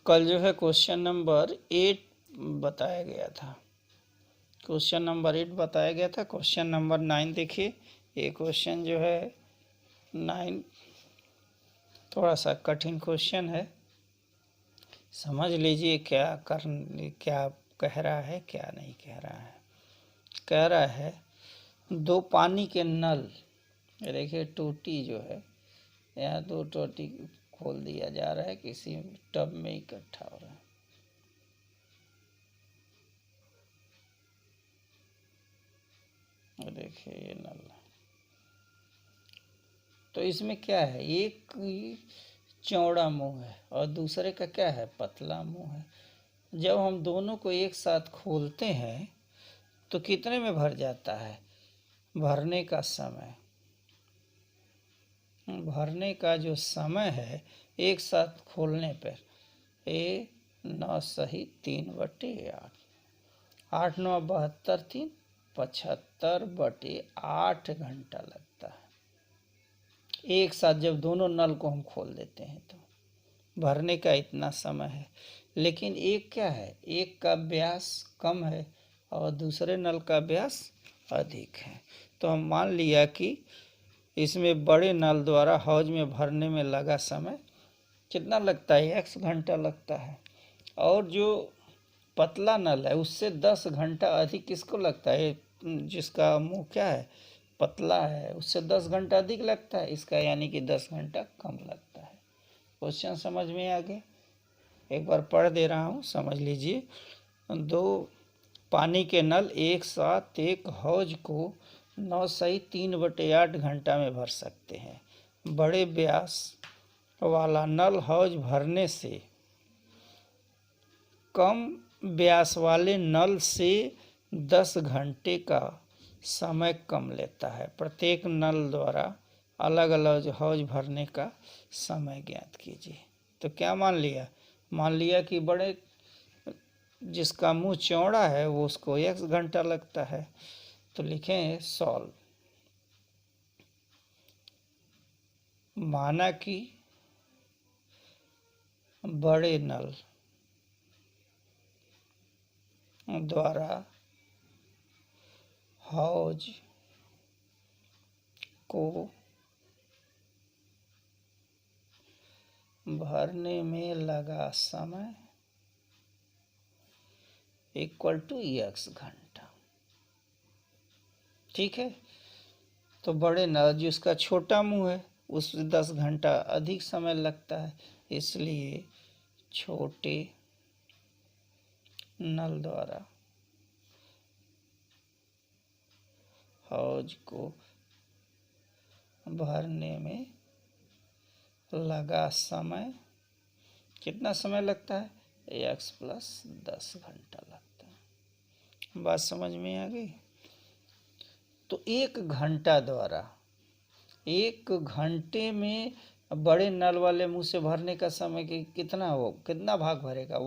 कल जो है क्वेश्चन नंबर 8 बताया गया था। क्वेश्चन नंबर 8 बताया गया था। क्वेश्चन नंबर 9 देखिए। ये क्वेश्चन जो है 9 थोड़ा सा कठिन क्वेश्चन है, समझ लीजिए क्या कह रहा है, क्या नहीं कह रहा है। कह रहा है दो पानी के नल, देखिए टूटी जो है, यहाँ दो टोटी खोल दिया जा रहा है, किसी टब में इकट्ठा हो रहा है। देखिए ये नल, तो इसमें क्या है, एक चौड़ा मुंह है और दूसरे का क्या है, पतला मुंह है। जब हम दोनों को एक साथ खोलते हैं तो कितने में भर जाता है, भरने का समय, भरने का जो समय है एक साथ खोलने पर ए 9 सही 3/8, 8 9 72, 3 75/8 घंटा लगता है एक साथ। जब दोनों नल को हम खोल देते हैं तो भरने का इतना समय है। लेकिन एक क्या है, एक का व्यास कम है और दूसरे नल का व्यास अधिक है। तो हम मान लिया कि इसमें बड़े नल द्वारा हौज में भरने में लगा समय कितना लगता है, x घंटा लगता है। और जो पतला नल है उससे 10 घंटा अधिक किसको लगता है, जिसका मुंह क्या है, पतला है, उससे 10 घंटा अधिक लगता है इसका, यानी कि 10 घंटा कम लगता है। क्वेश्चन समझ में आ गया। एक बार पढ़ दे रहा हूँ, समझ लीजिए। दो पानी के नल एक साथ एक हौज को 9 सही 3/8 घंटा में भर सकते हैं। बड़े व्यास वाला नल हौज भरने से कम व्यास वाले नल से 10 घंटे का समय कम लेता है। प्रत्येक नल द्वारा अलग अलग हौज भरने का समय ज्ञात कीजिए। तो क्या मान लिया, मान लिया कि बड़े जिसका मुंह चौड़ा है वो उसको x घंटा लगता है। तो लिखें सॉल्व। माना कि बड़े नल द्वारा हौज को भरने में लगा समय इक्वल टू x घंटा। ठीक है, तो बड़े नल जिसका छोटा मुंह है उससे 10 घंटा अधिक समय लगता है, इसलिए छोटे नल द्वारा हौज को भरने में लगा समय कितना समय लगता है, x + 10 घंटा लगता है। बात समझ में आ गई। तो 1 घंटा द्वारा 1 घंटे में बड़े नल वाले मुंह से भरने का समय कितना हो, कितना भाग भरेगा,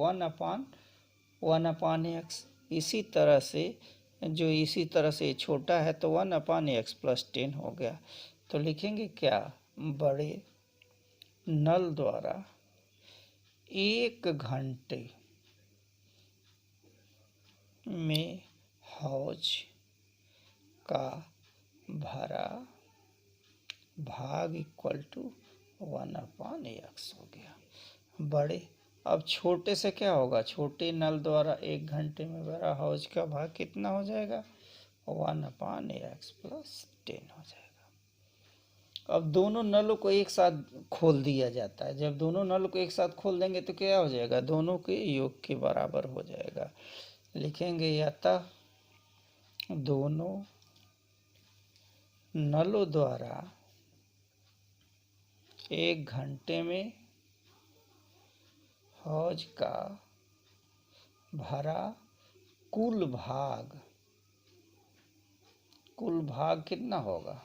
1/1/x। इसी तरह से जो इसी तरह से छोटा है तो 1/x + 10 हो गया। तो लिखेंगे क्या, बड़े नल द्वारा 1 घंटे में हौज का भरा भाग इक्वल टू 1/x हो गया। बड़े, अब छोटे से क्या होगा, छोटे नल द्वारा 1 घंटे में भरा हौज का भाग कितना हो जाएगा, 1/x + 10 हो जाएगा। अब दोनों नलों को एक साथ खोल दिया जाता है। जब दोनों नलों को एक साथ खोल देंगे तो क्या हो जाएगा, दोनों के योग के बराबर हो जाएगा। लिखेंगे अतः दोनों नलों द्वारा 1 घंटे में हौज का भरा कुल भाग कितना होगा,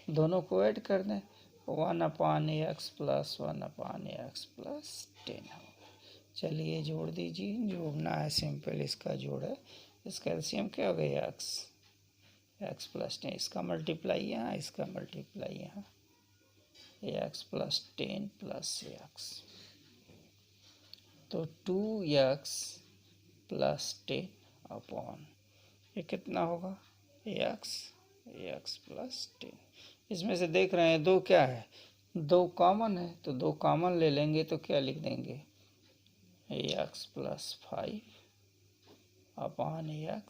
दोनों को ऐड कर दें, 1/x + 1/x + 10 होगा। चलिए जोड़ दीजिए, जोड़ना है सिंपल, इसका जोड़ है, इसका एलसीएम क्या हो गया, x + 10, इसका मल्टीप्लाई यहाँ, इसका मल्टीप्लाई यहाँ, x + 10 + x। तो 2x प्लस 10 अपॉन ये कितना होगा x प्लस 10। इसमें से देख रहे हैं दो क्या है, दो कॉमन है, तो दो कॉमन ले लेंगे तो क्या लिख देंगे x plus 5 upon x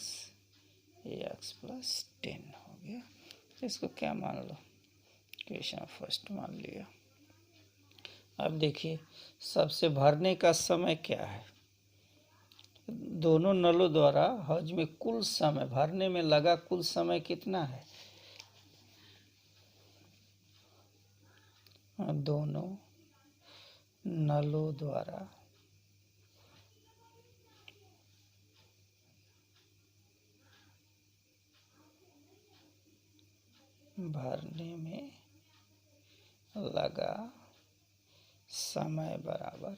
plus 10 हो गया। इसको क्या मान लो, क्वेश्चन फर्स्ट मान लिया। अब देखिए सबसे भरने का समय क्या है, दोनों नलों द्वारा हौज में कुल समय भरने में लगा कुल समय कितना है, दोनों नलों द्वारा भरने में लगा समय बराबर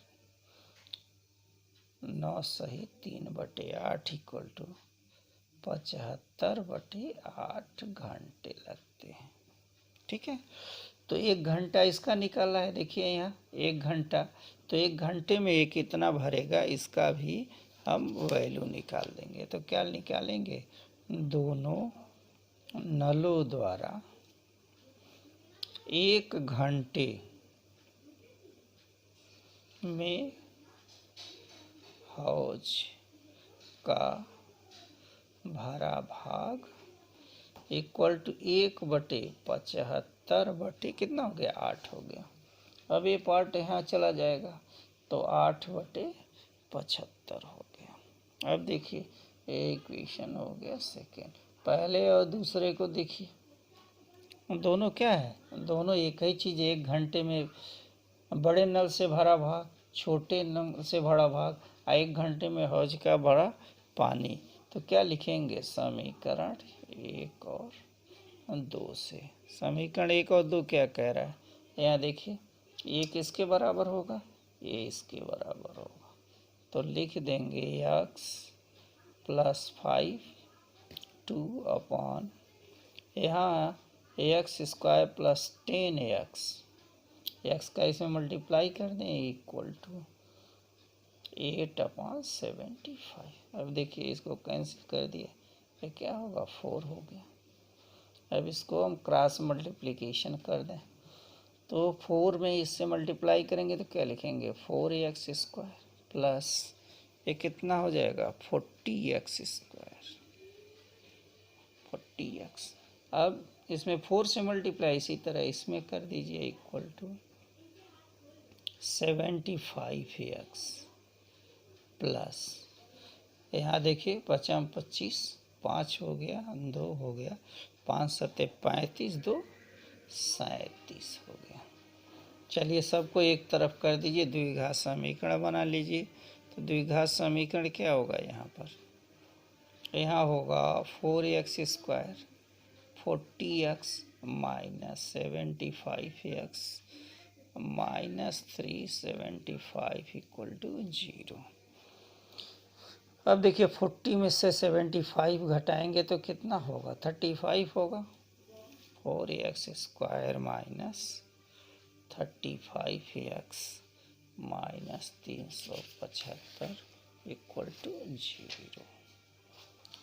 9 सही 3/8 इक्वल टू 75/8 घंटे लगते हैं। ठीक है, तो 1 घंटा इसका निकाला है, देखिए यहाँ 1 घंटा, तो 1 घंटे में ये कितना भरेगा इसका भी हम वैल्यू निकाल देंगे। तो क्या निकालेंगे, दोनों नलों द्वारा 1 घंटे में हौज का भरा भाग इक्वल टू 1/75 कितना हो गया 8 हो गया। अब ये पार्ट यहाँ चला जाएगा तो 8/75 हो गया। अब देखिए ये इक्वेशन हो गया सेकेंड। पहले और दूसरे को देखिए, दोनों क्या है, दोनों एक ही चीज़, 1 घंटे में बड़े नल से भरा भाग, छोटे नल से भरा भाग, 1 घंटे में हौज का भरा पानी। तो क्या लिखेंगे, समीकरण 1 और 2 से। समीकरण 1 और 2 क्या कह रहा है, यहाँ देखिए ये किसके बराबर होगा, ये इसके बराबर होगा। तो लिख देंगे x प्लस 5 2 अपॉन यहाँ x² प्लस 10x, x का इसमें मल्टीप्लाई कर दें इक्वल टू 8/75। अब देखिए इसको कैंसिल कर दिया, ये क्या होगा 4 हो गया। अब इसको हम क्रॉस मल्टीप्लिकेशन कर दें तो 4 में इससे मल्टीप्लाई करेंगे तो क्या लिखेंगे 4x² प्लस ये कितना हो जाएगा 40x², 40x। अब इसमें 4 से मल्टीप्लाई इसी तरह इसमें कर दीजिए इक्वल टू 75x प्लस यहाँ देखिए 5×25 5 हो गया, 2 हो गया, 5×7 35, 2 37 हो गया। चलिए सबको एक तरफ कर दीजिए, द्विघात समीकरण बना लीजिए। तो द्विघात समीकरण क्या होगा, यहाँ होगा 4x² 40x minus 75x minus 375 equal to 0। अब देखिए 40 में से 75 घटाएंगे तो कितना होगा 35 होगा। 4x² minus 35x minus 375 equal to 0।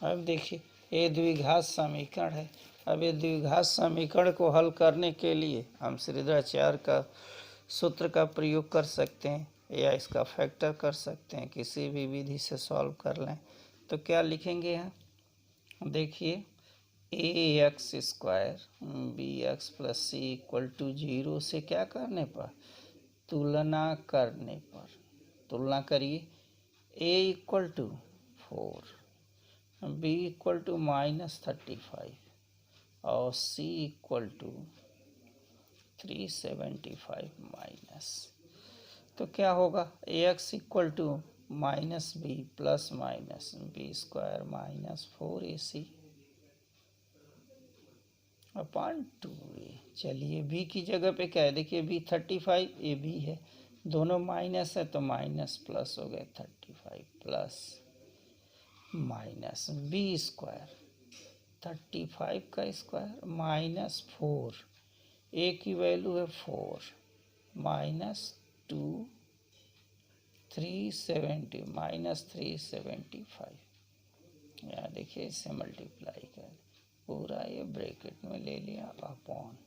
अब देखिए ये द्विघात समीकरण है। अब ये द्विघात समीकरण को हल करने के लिए हम श्रीधराचार्य का सूत्र का प्रयोग कर सकते हैं या इसका फैक्टर कर सकते हैं, किसी भी विधि से सॉल्व कर लें। तो क्या लिखेंगे यहाँ देखिए ax² bx plus C equal to 0 से क्या करने पर, तुलना करने पर, तुलना करिए a equal to 4, b equal to -35 और c इक्वल टू 375 माइनस। तो क्या होगा ax equal to -b plus minus b² minus 4ac upon 2a। चलिए b की जगह पे क्या है, देखिए b 35, ए b है, दोनों माइनस है तो माइनस प्लस हो गए 35 प्लस माइनस b² 35 का स्क्वायर माइनस 4, a की वैल्यू है 4 माइनस 2 370 माइनस 375, यहाँ देखिए इससे मल्टीप्लाई कर पूरा ये ब्रैकेट में ले लिया अपॉन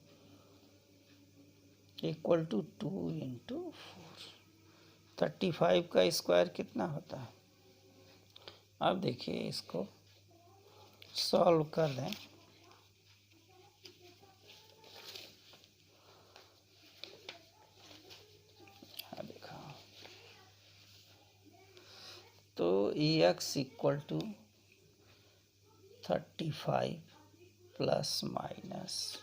इक्वल टू 2 इंटू 4। 35 का स्क्वायर कितना होता है? अब देखिए इसको सॉल्व कर दें। हाँ देखा, तो x equal to 35 plus minus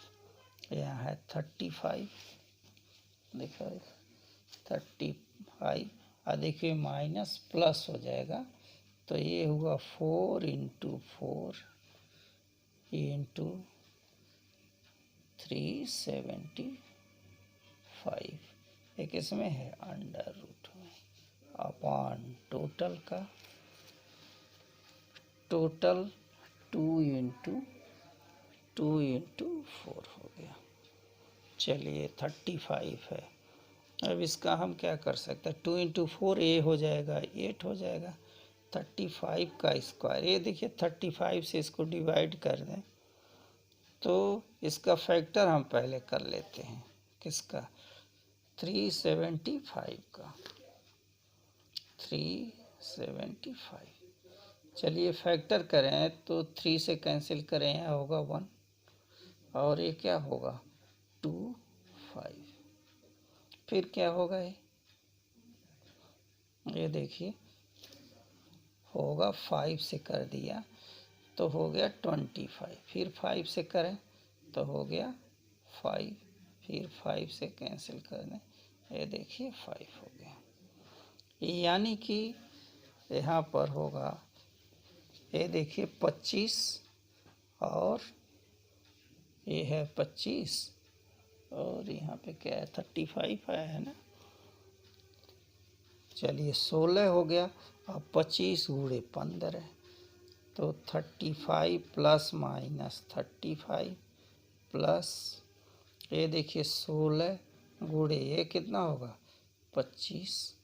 यहाँ है 35, देखो 35 और देखिए माइनस प्लस हो जाएगा, तो ये हुआ 4 इंटू 4 इंटू 375, एक इसमें है अंडर रूट में अपॉन टोटल का टोटल 2 इंटू 4 हो गया। चलिए 35 है, अब इसका हम क्या कर सकते हैं, 2 इंटू 4 ये हो जाएगा 8 हो जाएगा। 35 का स्क्वायर, ये देखिए 35 से इसको डिवाइड कर दें तो इसका फैक्टर हम पहले कर लेते हैं, किसका, 375 का, 375। चलिए फैक्टर करें तो 3 से कैंसिल करें, यहाँ होगा 1 और ये क्या होगा 2 5, फिर क्या होगा ये देखिए होगा 5 से कर दिया तो हो गया 25, फिर 5 से करें तो हो गया 5, फिर 5 से कैंसिल कर दें, ये देखिए 5 हो गया। यानी कि यहाँ पर होगा ये देखिए 25 और ये है 25 और यहाँ पे क्या है 35 आया है ना। चलिए 16 हो गया, अब 25 गुणे 15 तो 35 प्लस माइनस 35 प्लस ये देखिए 16 गुणे ये कितना होगा 25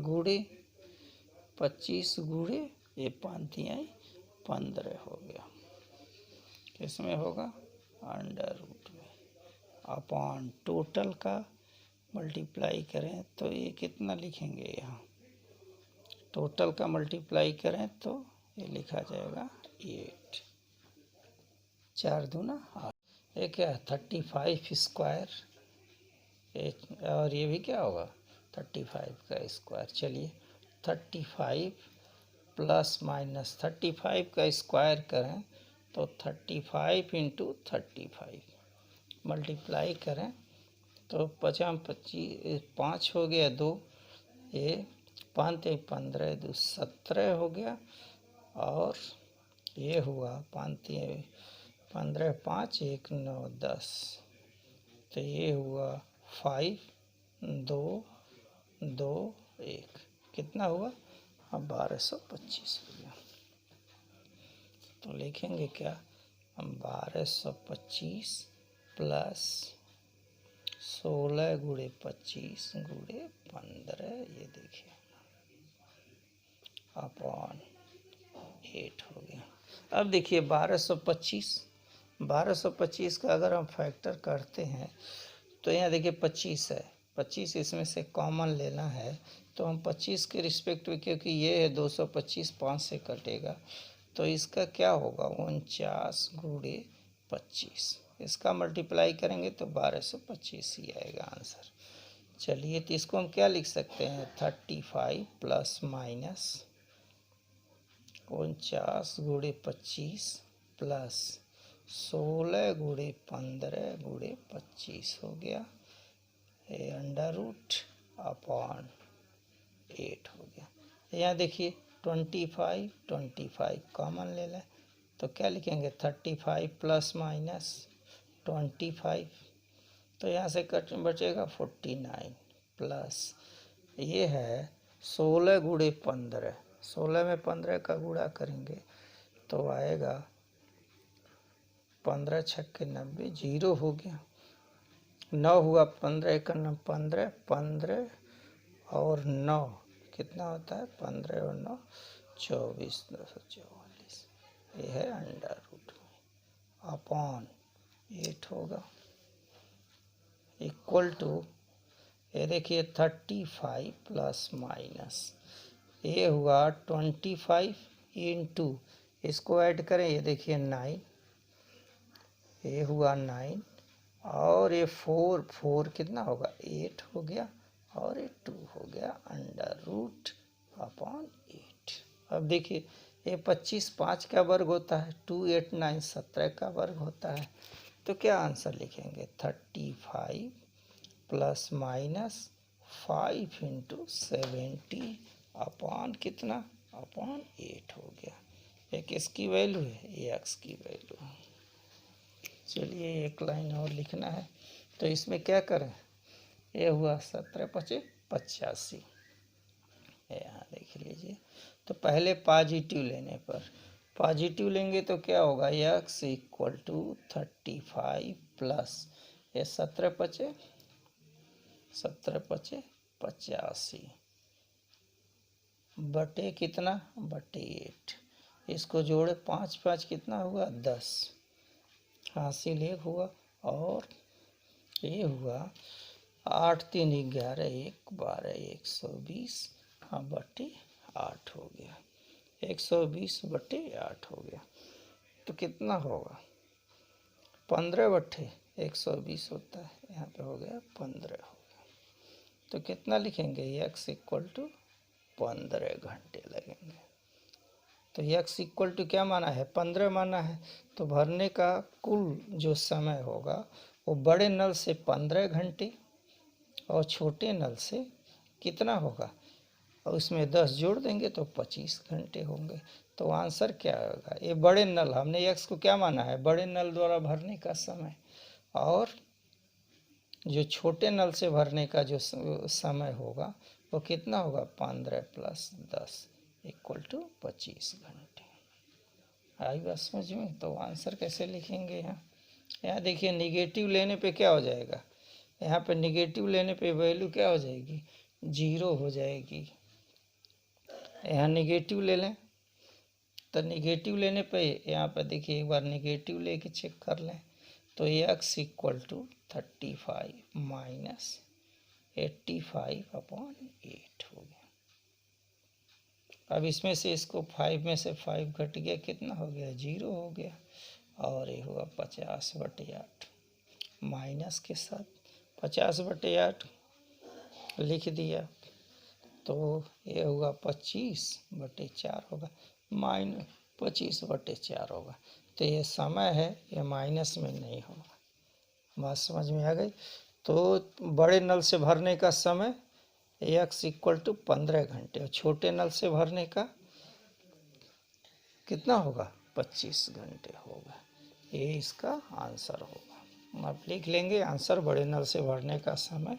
गुणे ये 15 हो गया, किसमें होगा अंडर रूट में अपॉन टोटल का मल्टीप्लाई करें तो ये कितना लिखेंगे, यहाँ टोटल का मल्टीप्लाई करें तो ये लिखा जाएगा 8, 4 दूना 8, ये क्या है 35 स्क्वायर, और ये भी क्या होगा 35 का स्क्वायर। चलिए 35 प्लस माइनस 35 का स्क्वायर करें तो 35 इंटू 35 मल्टीप्लाई करें तो 5 25 5 हो गया 2, ये 5 15 2 17 हो गया और ये हुआ 5 15 5 1 9 10, तो ये हुआ 5 2 2 1, कितना हुआ अब 1225 हो गया। तो लिखेंगे क्या, हम 1225 प्लस 16 गुणे 25 गुणे 15, ये देखिए अपॉन 8 हो गया। अब देखिए 1225 का अगर हम फैक्टर करते हैं तो यहाँ देखिए 25 है, 25 इसमें से कॉमन लेना है तो हम 25 के रिस्पेक्ट में, क्योंकि ये है 225 5 से कटेगा तो इसका क्या होगा 49 गुणे 25, इसका मल्टीप्लाई करेंगे तो 1225 ही आएगा आंसर। चलिए तो इसको हम क्या लिख सकते हैं 35 प्लस माइनस 49 गुणे 25 प्लस 16 गुणे 15 गुणे 25 हो गया, ये अंडर रूट अपॉन 8 हो गया। यहाँ देखिए 25 कॉमन ले लें तो क्या लिखेंगे 35 प्लस माइनस 25, तो यहाँ से कट बचेगा 49 प्लस ये है 16 गुणे 15, 16 में 15 का गुणा करेंगे तो आएगा 15 छक्के 90, 0 हो गया, 9 हुआ 15 1 15 15 और 9 कितना होता है 15 और 9 24, 244। ये है अंडर रूट में अपॉन 8 होगा इक्वल टू, ये देखिए 35 प्लस माइनस ये हुआ 25 इंटू, इसको ऐड करें ये देखिए 9, ये हुआ 9 और ये 4 कितना होगा 8 हो गया और ये 2 हो गया अंडर रूट अपॉन 8। अब देखिए ये 25 5 का वर्ग होता है, 2 8 9 17 का वर्ग होता है। तो क्या आंसर लिखेंगे 35 प्लस माइनस 5 इंटू 70 अपॉन कितना अपॉन 8 हो गया। ये किसकी वैल्यू है, ये एक्स की वैल्यू है। चलिए एक लाइन और लिखना है, तो इसमें क्या करें, ये हुआ 17 5 85, यहाँ देख लीजिए। तो पहले पॉजिटिव लेने पर, पॉजिटिव लेंगे तो क्या होगा x इक्वल टू 35 प्लस ये 17 5 85 बटे कितना बटे 8, इसको जोड़े 5 5 कितना हुआ 10, हासिल 1 हुआ और ये हुआ 8 3 11 1 12 120 हाँ बटे 8 हो गया, 120 बटे 8 हो गया। तो कितना होगा 15 बटे 120 होता है, यहाँ पे हो गया 15 हो गया। तो कितना लिखेंगे x इक्वल टू 15 घंटे लगेंगे। तो x इक्वल टू क्या माना है 15 माना है, तो भरने का कुल जो समय होगा वो बड़े नल से 15 घंटे और छोटे नल से कितना होगा, और उसमें 10 जोड़ देंगे तो 25 घंटे होंगे। तो आंसर क्या होगा, ये बड़े नल, हमने x को क्या माना है बड़े नल द्वारा भरने का समय, और जो छोटे नल से भरने का जो समय होगा वो कितना होगा 15 प्लस 10 इक्वल टू 25 घंटे। आई बात समझ में। तो आंसर कैसे लिखेंगे, यहाँ देखिए निगेटिव लेने पे क्या हो जाएगा, यहाँ पे निगेटिव लेने पे वैल्यू क्या हो जाएगी 0 हो जाएगी। यहाँ निगेटिव ले लें तो निगेटिव लेने पे यहाँ पे देखिए एक बार निगेटिव लेके चेक कर लें, तो x equal to 35 minus 85 upon 8 हो गया। अब इसमें से इसको 5 में से 5 घट गया, कितना हो गया 0 हो गया, और ये हुआ 50 बटे 8 माइनस के साथ 50 बटे 8 लिख दिया, तो ये हुआ 25 बटे 4 होगा, माइनस 25 बटे 4 होगा। तो ये समय है ये माइनस में नहीं होगा। बात समझ में आ गई। तो बड़े नल से भरने का समय x इक्वल टू 15 घंटे और छोटे नल से भरने का कितना होगा 25 घंटे होगा। ये इसका आंसर होगा। आप लिख लेंगे आंसर, बड़े नल से भरने का समय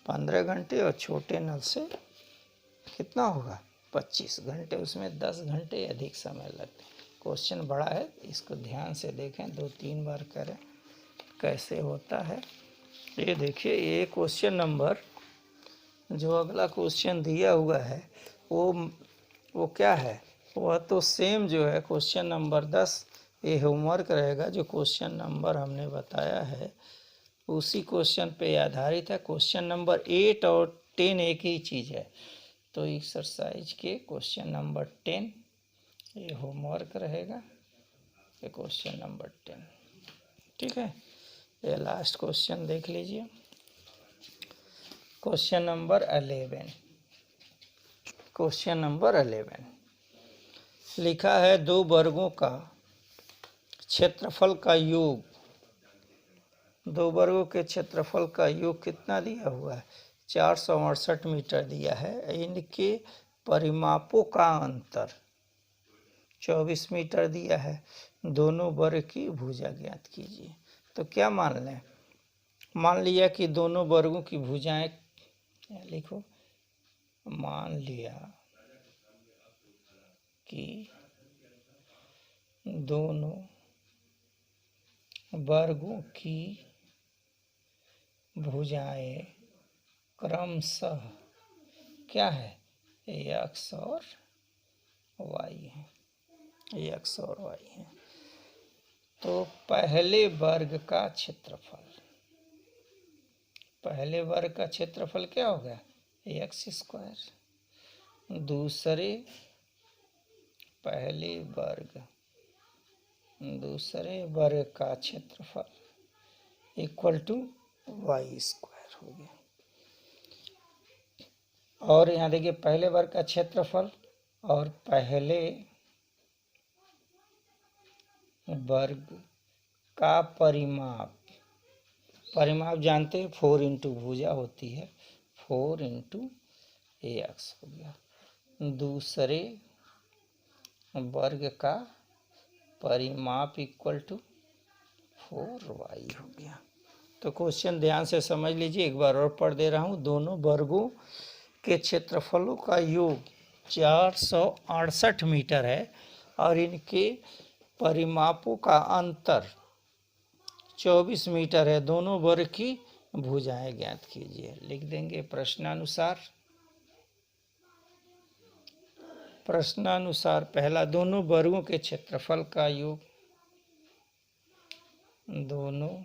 15 घंटे और छोटे नल से कितना होगा 25 घंटे, उसमें 10 घंटे अधिक समय लगते। क्वेश्चन बड़ा है, इसको ध्यान से देखें, 2-3 बार करें कैसे होता है। ये देखिए ये क्वेश्चन नंबर जो अगला क्वेश्चन दिया हुआ है वो क्या है, वह तो सेम जो है क्वेश्चन नंबर 10, ये होमवर्क रहेगा। जो क्वेश्चन नंबर हमने बताया है उसी क्वेश्चन पे आधारित है। क्वेश्चन नंबर 8 और 10 एक ही चीज़ है। तो एक्सरसाइज के क्वेश्चन नंबर 10 ये होमवर्क रहेगा, ये क्वेश्चन नंबर 10, ठीक है। ये लास्ट क्वेश्चन देख लीजिए, क्वेश्चन नंबर 11। क्वेश्चन नंबर 11 लिखा है 2 वर्गों का क्षेत्रफल का योग, 2 वर्गों के क्षेत्रफल का योग कितना दिया हुआ है 468 मीटर दिया है। इनके परिमापों का अंतर 24 मीटर दिया है। दोनों वर्ग की भुजा ज्ञात कीजिए। तो क्या मान लें, मान लिया कि दोनों वर्गों की भुजाएं, लिखो मान लिया कि दोनों वर्गों की भुजाएं क्रमशः क्या है एक्स और वाई है, एक्स और वाई है। तो पहले वर्ग का क्षेत्रफल, पहले वर्ग का क्षेत्रफल क्या हो गया? X square. दूसरे वर्ग का क्षेत्रफल इक्वल टू वाई स्क्वायर हो गया। और यहाँ देखिए पहले वर्ग का क्षेत्रफल और पहले वर्ग का परिमाप, परिमाप जानते हैं 4 इंटू भुजा होती है, 4 इंटू एक्स हो गया। दूसरे वर्ग का परिमाप इक्वल टू 4y हो गया। तो क्वेश्चन ध्यान से समझ लीजिए, एक बार और पढ़ दे रहा हूँ। दोनों वर्गों के क्षेत्रफलों का योग 468 मीटर है और इनके परिमापों का अंतर 24 मीटर है। दोनों वर्ग की भुजाएं ज्ञात कीजिए। लिख देंगे प्रश्नानुसार। प्रश्नानुसार पहला, दोनों वर्गों के क्षेत्रफल का योग, दोनों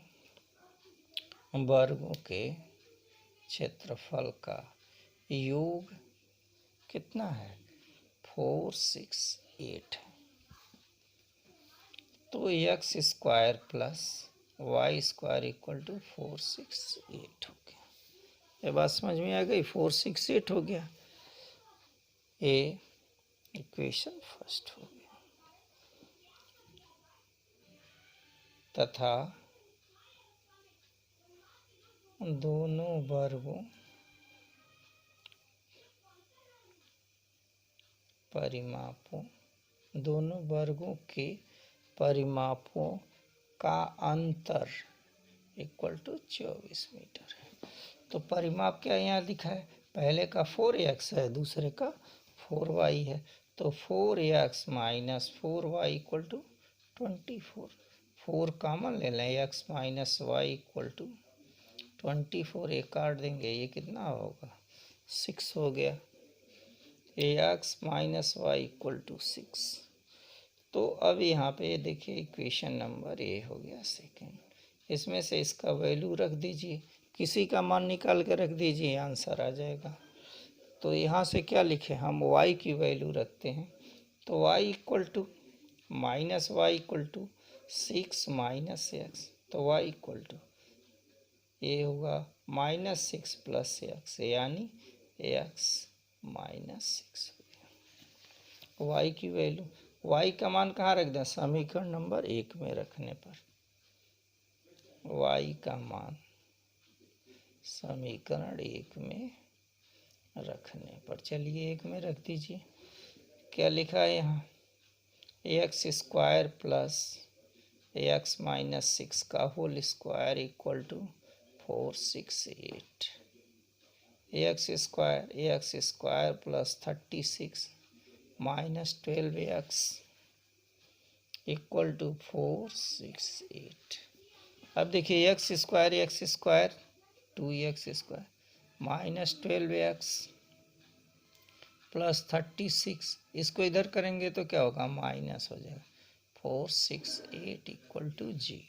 वर्गों के क्षेत्रफल का योग कितना है? 468। तो x square plus y square equal to 468 हो गया। ये बात समझ में आ गई? 468 हो गया। ए इक्वेशन फर्स्ट हो गया। तथा दोनों वर्गों परिमापों, दोनों वर्गों के परिमापों का अंतर इक्वल टू 24 मीटर है। तो परिमाप क्या यहाँ लिखा है? पहले का 4x है, दूसरे का 4y है। तो 4x minus 4y equal to 24। 4 common ले लें, x minus y equal to 24। ये काट देंगे, ये कितना होगा? 6 हो गया। X minus y equal to 6। तो अब यहाँ पे देखिए इक्वेशन नंबर ए हो गया सेकेंड। इसमें से इसका वैल्यू रख दीजिए, किसी का मान निकाल के रख दीजिए, आंसर आ जाएगा। तो यहाँ से क्या लिखे हम? y की वैल्यू रखते हैं। तो y equal to minus y equal to 6 minus x. तो y इक्वल टू ये होगा -6 प्लस एक्स, यानी एक्स -6 हो गया। y की वैल्यू, y का मान कहाँ रख दें? समीकरण नंबर 1 में रखने पर y का मान समीकरण 1 में रखने पर, चलिए 1 में रख दीजिए। क्या लिखा है यहाँ? X square plus x minus 6 का whole square equal to 468। X square plus 36 minus 12x equal to 468। अब देखिए x square 2x square minus 12x plus 36, इसको इधर करेंगे तो क्या होगा? माइनस हो जाएगा। 468 equal to 0।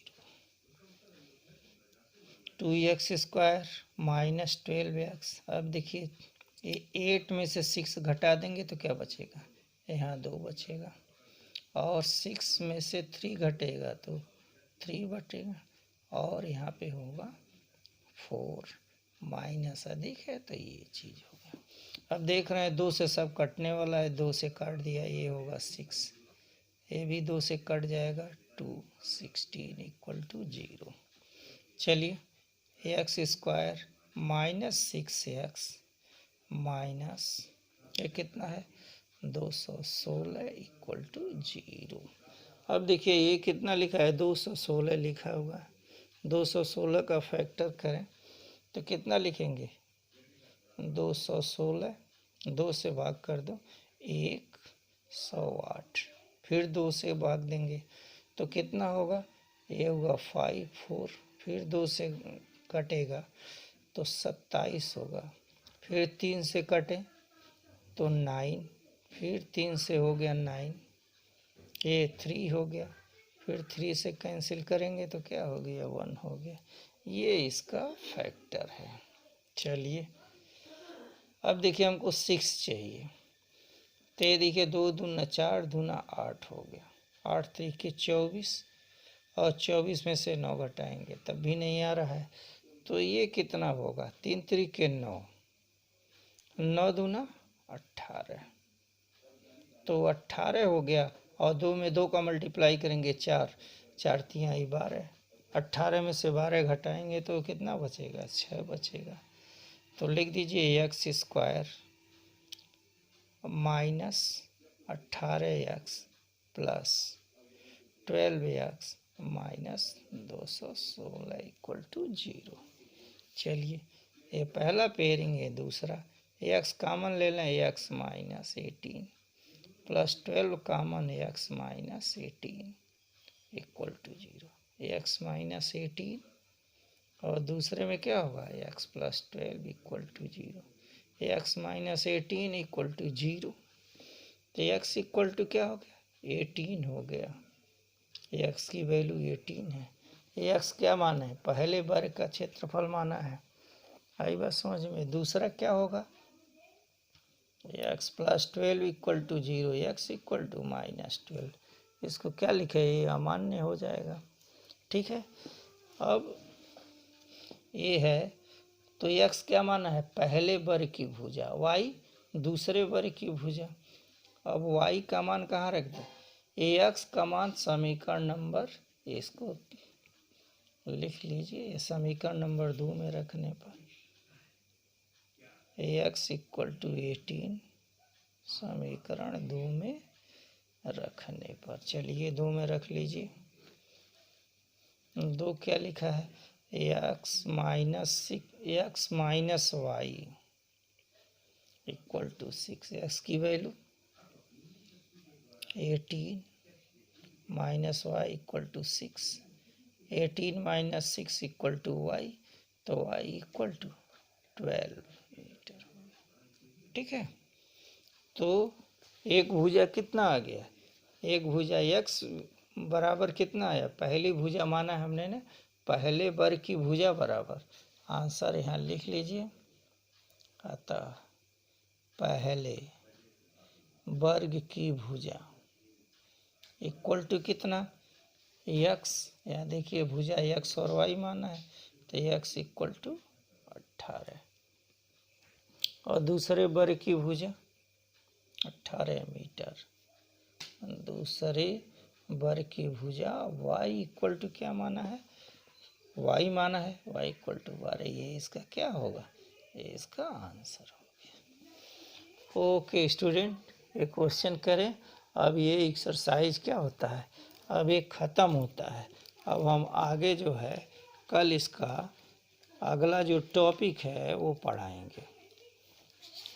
2x square minus 12x। अब देखिए ये 8 में से 6 घटा देंगे तो क्या बचेगा? यहाँ 2 बचेगा। और 6 में से 3 घटेगा तो 3 बचेगा। और यहाँ पे होगा 4, माइनस अधिक है तो ये चीज़ हो गया। अब देख रहे हैं 2 से सब कटने वाला है, 2 से काट दिया, ये होगा 6, ये भी 2 से कट जाएगा 2, 16 इक्वल टू 0। चलिए x square minus 6x minus ये कितना है? 216 इक्वल टू 0। अब देखिए ये कितना लिखा है? 216 लिखा हुआ है। 216 का फैक्टर करें तो कितना लिखेंगे? 216 2 से भाग कर दो 108, फिर 2 से भाग देंगे तो कितना होगा? ये होगा 54, फिर 2 से कटेगा तो 27 होगा, फिर 3 से कटे तो 9, फिर 3 से हो गया 9, ये 3 हो गया, फिर 3 से कैंसिल करेंगे तो क्या हो गया 1 हो गया। ये इसका फैक्टर है। चलिए अब देखिए हमको 6 चाहिए, तो ये देखिए 2 दूना 4 दूना 8 हो गया, 8 3 24, और 24 में से 9 घटाएंगे तब भी नहीं आ रहा है, तो ये कितना होगा 3 3 9, 9 दूना 18, तो 18 हो गया। और 2 में 2 का मल्टीप्लाई करेंगे 4, 4 3 12, 18 में से 12 घटाएंगे तो कितना बचेगा 6 बचेगा। तो लिख दीजिए x square minus 18x plus 12x minus 216 equal to 0। चलिए ये पहला पेयरिंग है, दूसरा एक्स कॉमन ले लें, x minus 18 plus 12 common x minus 18 equal to 0। X minus 18 और दूसरे में क्या होगा x plus 12 equal to 0। X minus 18 equal to 0, तो एक्स इक्वल टू क्या हो गया 18 हो गया। एक्स की वैल्यू 18 है। एक्स क्या माना है पहले वर्ग का क्षेत्रफल माना है, आई बात समझ में। दूसरा क्या होगा x plus 12 equal to 0, x equal to minus 12, इसको क्या लिखे ये अमान्य हो जाएगा। ठीक है, अब ये है तो एक्स क्या माना है पहले वर्ग की भुजा, वाई दूसरे वर्ग की भुजा। अब वाई का मान कहाँ रख दो, एक्स का मान समीकरण नंबर, इसको लिख लीजिए समीकरण नंबर 2 में रखने पर एक्स इक्वल टू 18 समीकरण 2 में रखने पर, चलिए 2 में रख लीजिए। 2 क्या लिखा है x minus y equal to 6, x की value 18 minus y equal to 6, 18 minus 6 equal to y, तो वाई इक्वल टू 12 मीटर। ठीक है, तो एक भुजा कितना आ गया, एक भुजा एक्स बराबर कितना आया, पहली भुजा माना है हमने ना, पहले वर्ग की भुजा बराबर, आंसर यहाँ लिख लीजिए। अतः पहले वर्ग की भुजा इक्वल टू कितना एक्स, यहाँ देखिए भुजा एक्स और वाई माना है, तो एक्स इक्वल टू 18, और दूसरे वर्ग की भुजा 18 मीटर, दूसरे वर्ग की भुजा y इक्वल टू क्या माना है, y माना है, y इक्वल टू 12, ये इसका क्या होगा, ये इसका आंसर हो गया। ओके स्टूडेंट, एक क्वेश्चन करें। अब ये एक्सरसाइज क्या होता है, अब ये ख़त्म होता है। अब हम आगे जो है कल इसका अगला जो टॉपिक है वो पढ़ाएंगे,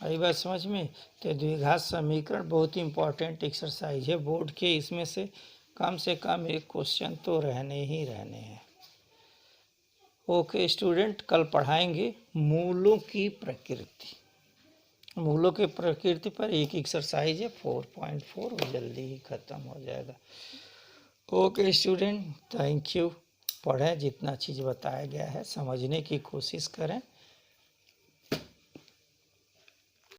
आई बात समझ में। तो द्विघात समीकरण बहुत ही इम्पोर्टेंट एक्सरसाइज है बोर्ड के, इसमें से कम एक क्वेश्चन तो रहने ही रहने हैं। ओके स्टूडेंट, कल पढ़ाएंगे मूलों की प्रकृति, मूलों की प्रकृति पर एक एक्सरसाइज है 4.4, वो जल्दी ही ख़त्म हो जाएगा। Okay student, thank you. पढ़ें, जितना चीज़ बताया गया है समझने की कोशिश करें।